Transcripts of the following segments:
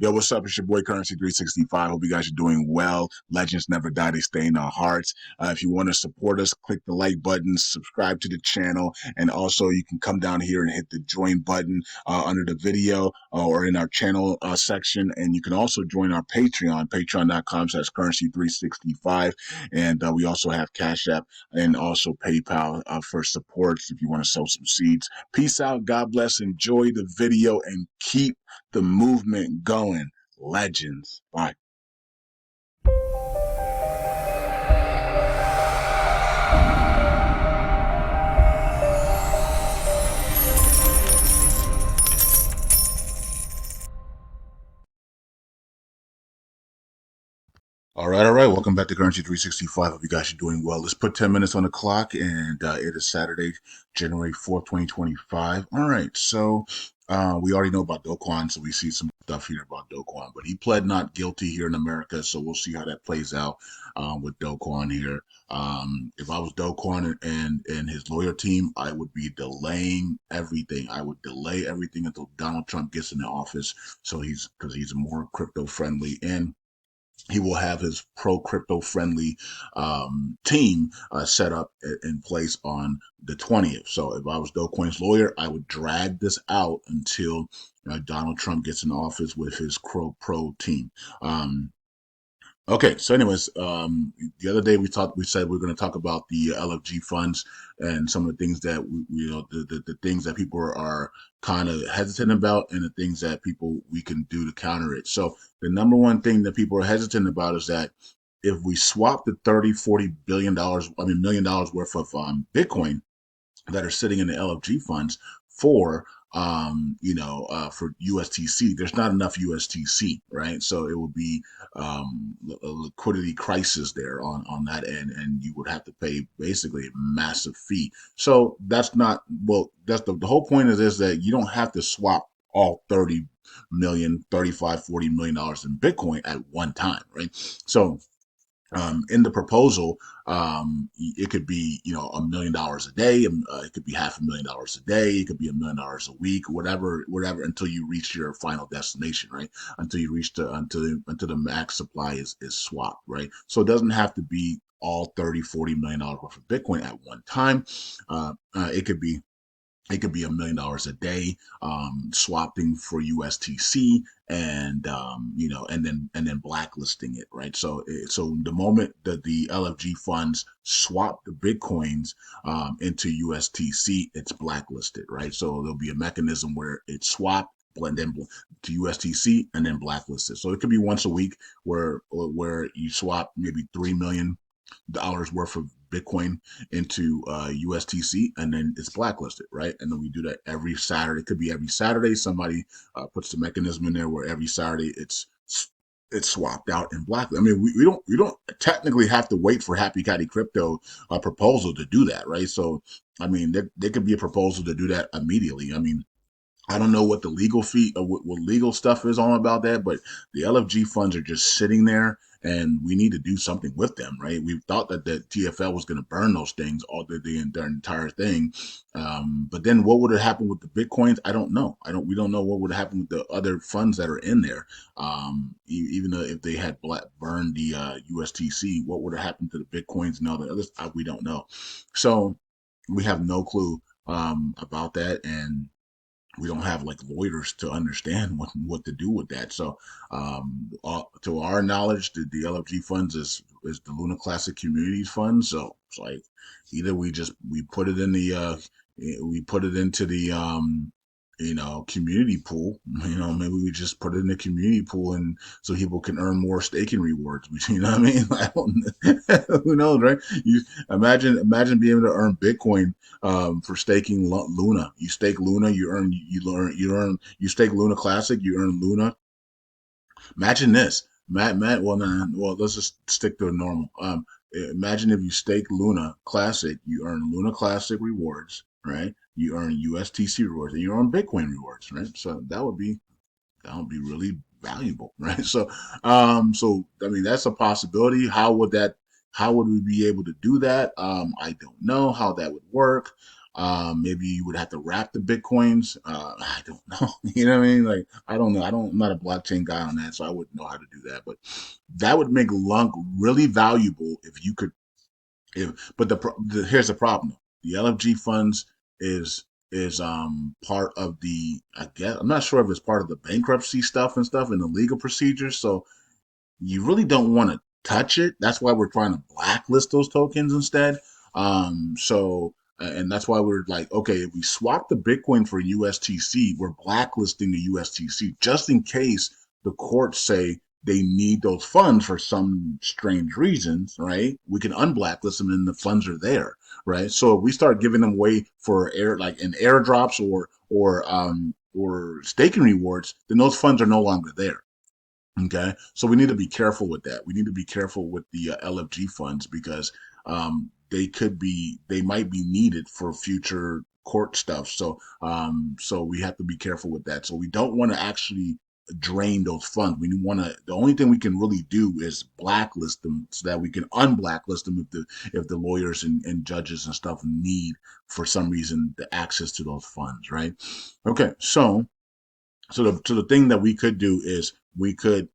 Yo, what's up? It's your boy Currency 365. Hope you guys are doing well. Legends never die, they stay in our hearts. If you want to support us, click the like button, subscribe to the channel, and also you can come down here and hit the join button under the video or in our channel section. And you can also join our Patreon, patreon.com/currency365. And we also have Cash App and also PayPal for supports if you want to sow some seeds. Peace out. God bless. Enjoy the video and keep the movement going. Legends. Bye. All right, all right. Welcome back to Currency 365. Hope you guys are doing well. Let's put 10 minutes on the clock, and it is Saturday, January 4th, 2025. All right, so we already know about Do Kwon, so we see some stuff here about Do Kwon, but he pled not guilty here in America, so we'll see how that plays out with Do Kwon here. If I was Do Kwon and his lawyer team, I would be delaying everything. I would delay everything until Donald Trump gets in the office, so because he's more crypto friendly, and he will have his pro crypto friendly team set up in place on the 20th. So if I was Do Kwon's lawyer, I would drag this out until Donald Trump gets in office with his pro team. Okay, so anyways, the other day we said we are going to talk about the LFG funds and some of the things that the things that people are kind of hesitant about and the things that we can do to counter it. So the number one thing that people are hesitant about is that if we swap the 30-40 billion dollars, $1 million worth of Bitcoin that are sitting in the LFG funds for for USTC, there's not enough USTC, right? So it would be a liquidity crisis there on that end, and you would have to pay basically a massive fee. So that's not, well, that's the whole point of this, that you don't have to swap all 30 million, 35, $40 million in Bitcoin at one time, right? So in the proposal, it could be, $1 million a day. It could be $500,000 a day. It could be $1 million a week, whatever, until you reach your final destination, right? Until you reach until the max supply is swapped, right? So it doesn't have to be all 30-40 million worth of Bitcoin at one time. It could be $1 million a day, swapping for USTC, and and then blacklisting it, right? So the moment that the LFG funds swap the bitcoins into USTC, it's blacklisted, right? So there'll be a mechanism where it's swapped, blend in to USTC, and then blacklisted. So it could be once a week where you swap maybe $3 million worth of Bitcoin into USTC, and then it's blacklisted, right? And then we do that every Saturday. It could be every Saturday. Somebody puts the mechanism in there where every Saturday it's swapped out and black. I mean, we don't technically have to wait for Happy Catty Crypto proposal to do that, right? So I mean, there could be a proposal to do that immediately. I mean, I don't know what the legal fee or what legal stuff is on about that, but the LFG funds are just sitting there, and we need to do something with them, right? We thought that the TFL was going to burn those things, all their entire thing. But then what would have happened with the Bitcoins? I don't know. We don't know what would have happened with the other funds that are in there. Even though if they had burned the USTC, what would have happened to the Bitcoins and all the others? We don't know. So we have no clue about that, and we don't have like lawyers to understand what to do with that. So, to our knowledge, the LFG funds is the Luna Classic Communities Fund. So it's like either we put it in the we put it into the community pool. Maybe we just put it in the community pool, and so people can earn more staking rewards. You know what I mean? I don't, who knows, right? You imagine being able to earn Bitcoin for staking Luna. You stake Luna, you stake Luna Classic, you earn Luna. Imagine this. Well, let's just stick to a normal. Imagine if you stake Luna Classic, you earn Luna Classic rewards, right? You earn USTC rewards, and you earn Bitcoin rewards, right? So that would be really valuable, right? So, I mean, that's a possibility. How would we be able to do that? I don't know how that would work. Maybe you would have to wrap the Bitcoins. I don't know. You know what I mean? Like, I don't know. I'm not a blockchain guy on that, so I wouldn't know how to do that. But that would make LUNC really valuable if you could. But here's the problem. The LFG funds is part of the, I guess I'm not sure if it's part of the bankruptcy stuff and stuff and the legal procedures. So you really don't want to touch it. That's why we're trying to blacklist those tokens instead. And that's why we're like, okay, if we swap the Bitcoin for USTC, we're blacklisting the USTC just in case the courts say they need those funds for some strange reasons, right? We can unblacklist them and the funds are there, right? So if we start giving them away for air, like in airdrops or staking rewards, then those funds are no longer there. Okay, so we need to be careful with that. We need to be careful with the LFG funds because they might be needed for future court stuff. So we have to be careful with that. So we don't want to actually drain those funds. We want to. The only thing we can really do is blacklist them so that we can unblacklist them if the lawyers and judges and stuff need for some reason the access to those funds. Right. Okay. So the thing that we could do is we could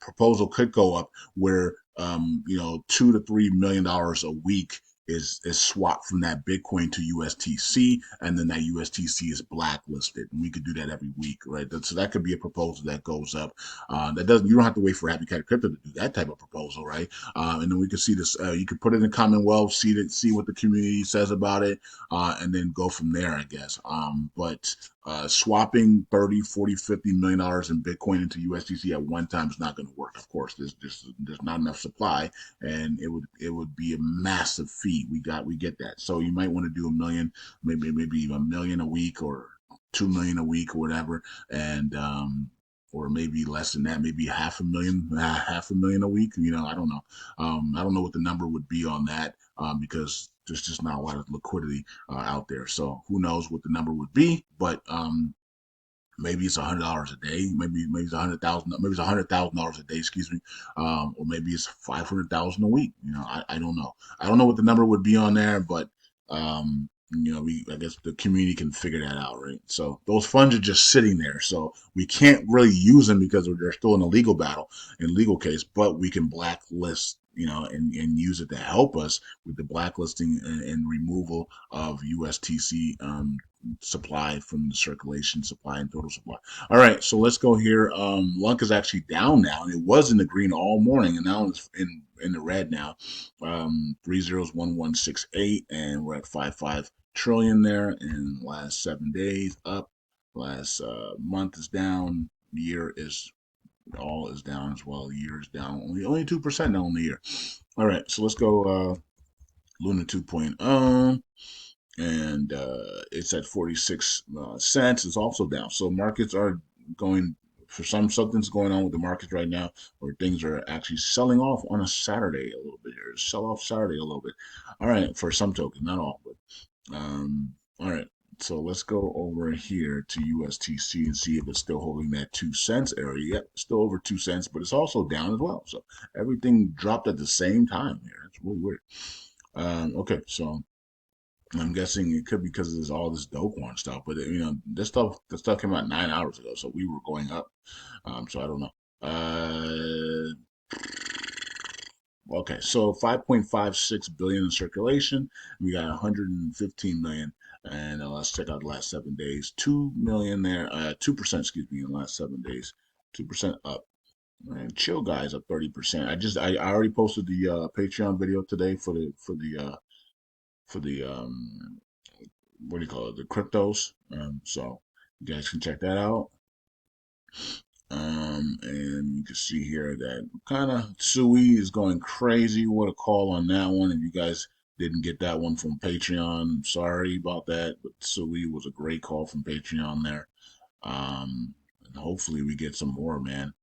proposal could go up where $2 to $3 million a week is swapped from that Bitcoin to USTC, and then that USTC is blacklisted, and we could do that every week, right? So that could be a proposal that goes up. That doesn't You don't have to wait for Happy Cat Crypto to do that type of proposal, right? And then we could see this. You could put it in Commonwealth, see what the community says about it, and then go from there, I guess. But swapping 30, 40, $50 million in Bitcoin into USDC at one time is not going to work. Of course, there's not enough supply, and it would be a massive fee. We get that. So you might want to do a million, maybe even a million a week or 2 million a week or whatever, and or maybe less than that, maybe half a million a week. I don't know. I don't know what the number would be on that because there's just not a lot of liquidity out there. So who knows what the number would be? But maybe it's $100 a day. Maybe it's 100,000. Maybe it's $100,000 a day. Excuse me. Or maybe it's 500,000 a week. I don't know. I don't know what the number would be on there, but I guess the community can figure that out, right? So those funds are just sitting there, so we can't really use them because they're still in a legal battle, in legal case. But we can blacklist, and use it to help us with the blacklisting and removal of USTC supply from the circulation supply and total supply. All right, so let's go here. LUNC is actually down now, and it was in the green all morning, and now it's in the red now. 301168, and we're at 55 trillion there in the last 7 days up. Last month is down. Year is all is down as well. The year is down only 2% down on the year. All right, so let's go Luna 2.0, and it's at 46 cents. It's also down. So markets are going for something's going on with the markets right now, or things are actually selling off on a Saturday a little bit. Or sell off Saturday a little bit. All right, for some tokens, not all, but all right. So let's go over here to USTC and see if it's still holding that 2 cents area. Yep, still over 2 cents, but it's also down as well. So everything dropped at the same time here. That's really weird. Okay, so I'm guessing it could be because there's all this Kwon stuff, but the stuff came out 9 hours ago, so we were going up. So I don't know. Okay, so 5.56 billion in circulation. We got 115 million, and let's check out the last 7 days. 2 million there, 2%, excuse me, in the last 7 days. 2% up. And chill guys up 30%. I already posted the Patreon video today for the what do you call it, the cryptos. So you guys can check that out. And you can see here that kind of Sui is going crazy. What a call on that one. If you guys didn't get that one from Patreon, I'm sorry about that, but Sui was a great call from Patreon there. And hopefully we get some more, man.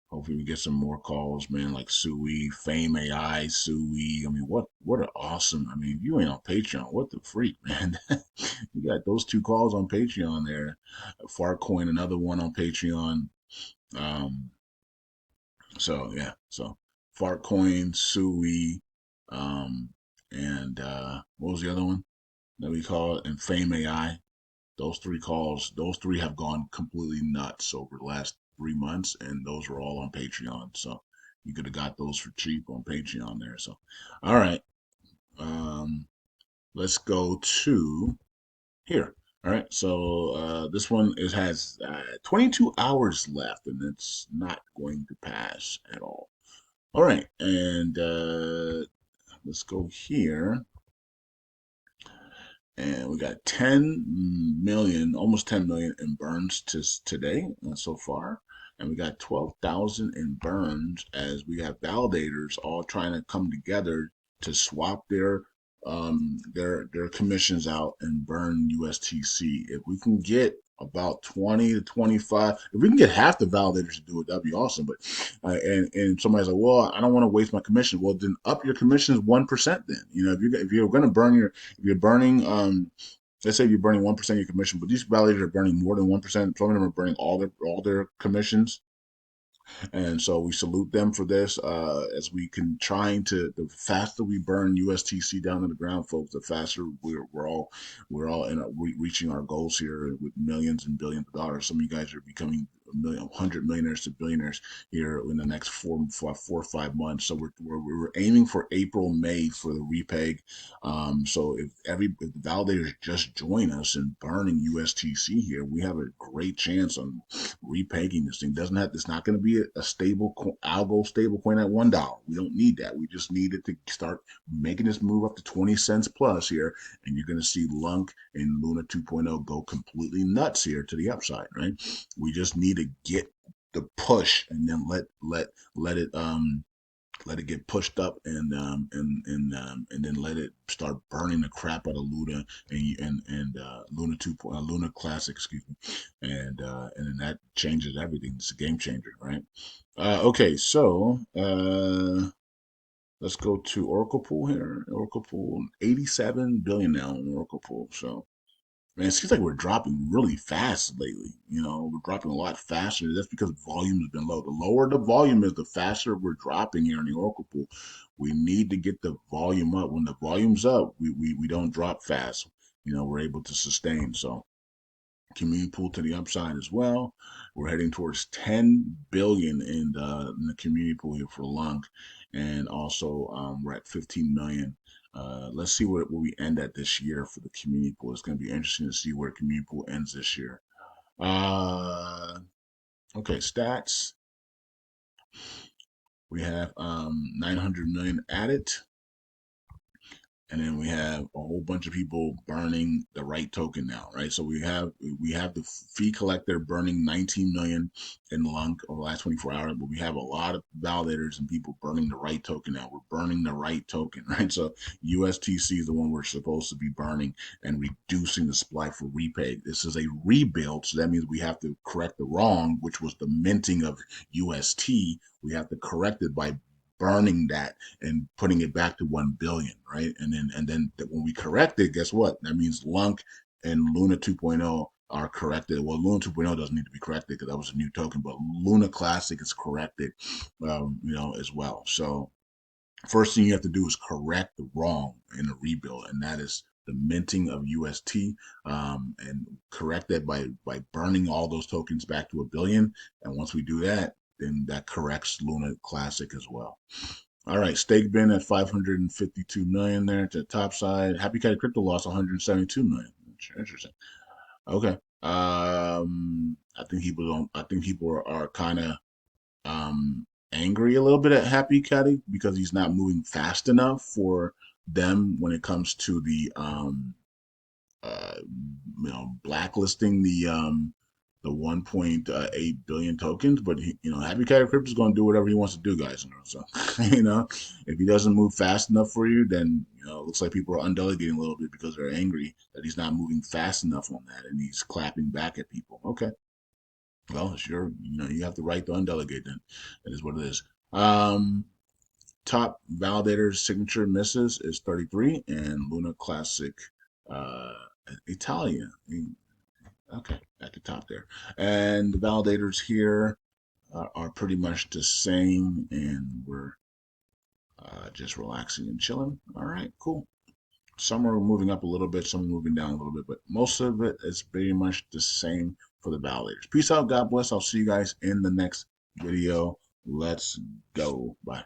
Hopefully we get some more calls, man, like Sui, Fame AI, Sui. I mean, what an awesome. I mean, if you ain't on Patreon, what the freak, man? You got those two calls on Patreon there. Farcoin, another one on Patreon. Um, so yeah, so Fartcoin, Sui, and what was the other one? that we call it, and Fame AI. Those three have gone completely nuts over the last 3 months, and those were all on Patreon. So you could have got those for cheap on Patreon there. So, all right, um, let's go to here. All right, so this one has 22 hours left, and it's not going to pass at all. All right, and let's go here. And we got 10 million, almost 10 million in burns today so far. And we got 12,000 in burns as we have validators all trying to come together to swap their commissions out and burn USTC. If we can get about 20 to 25, if we can get half the validators to do it, that'd be awesome. But and somebody's like, well, I don't want to waste my commission. Well, then up your commissions 1%. Then if you're going to burn if you're burning, let's say you're burning 1% of your commission, but these validators are burning more than 1%. Some of them are burning all their commissions, and so we salute them for this. As we can trying to, the faster we burn USTC down to the ground, folks, the faster we're all reaching our goals here with millions and billions of dollars. Some of you guys are becoming 100 millionaires to billionaires here in the next 4 or 5 months. So we're aiming for April, May for the repeg. So if the validators just join us in burning USTC here, we have a great chance on repegging this thing. Doesn't have, it's not going to be a stable algo stable coin at $1. We don't need that. We just need it to start making this move up to 20 cents plus here, and you're going to see LUNC and Luna 2.0 go completely nuts here to the upside, right? We just need to get the push and then let it get pushed up and then let it start burning the crap out of Luna and Luna 2.0 Luna Classic, excuse me, and then that changes everything. It's a game changer, right? Okay, so let's go to Oracle Pool here. Oracle Pool, 87 billion now in Oracle Pool. So man, it seems like we're dropping really fast lately. We're dropping a lot faster. That's because volume has been low. The lower the volume is, the faster we're dropping here in the Oracle Pool. We need to get the volume up. When the volume's up, we don't drop fast. We're able to sustain. So community pool to the upside as well. We're heading towards 10 billion in the community pool here for LUNC, and also we're at 15 million. Let's see where we end at this year for the community pool. It's going to be interesting to see where community pool ends this year. Okay, stats. We have 900 million added. And then we have a whole bunch of people burning the right token now, right? So we have the fee collector burning 19 million in LUNC over the last 24 hours, but we have a lot of validators and people burning the right token now. We're burning the right token, right? So USTC is the one we're supposed to be burning and reducing the supply for repay. This is a rebuild, so that means we have to correct the wrong, which was the minting of UST. We have to correct it by burning that and putting it back to 1 billion, right? And then when we correct it, guess what? That means LUNC and Luna 2.0 are corrected. Well, Luna 2.0 doesn't need to be corrected because that was a new token, but Luna Classic is corrected, as well. So first thing you have to do is correct the wrong in a rebuild, and that is the minting of UST, and correct that by burning all those tokens back to 1 billion. And once we do that, then that corrects Luna Classic as well. All right, stake bin at 552 million there to the top side. Happy Cat Crypto lost 172 million. Interesting. Okay. I think people don't. I think people are kind of angry a little bit at Happy Caddy because he's not moving fast enough for them when it comes to the uh, blacklisting the 1.8 billion tokens. But Happy Cat Crypto is going to do whatever he wants to do, guys. So if he doesn't move fast enough for you, then it looks like people are undelegating a little bit because they're angry that he's not moving fast enough on that, and he's clapping back at people. Okay. Well, sure, you have the right to undelegate then. That is what it is. Top validator's signature misses is 33 and Luna Classic uh, Italia. Okay, at the top there. And the validators here are pretty much the same, and we're just relaxing and chilling. All right, cool. Some are moving up a little bit, some are moving down a little bit, but most of it is pretty much the same for the validators. Peace out. God bless. I'll see you guys in the next video. Let's go. Bye.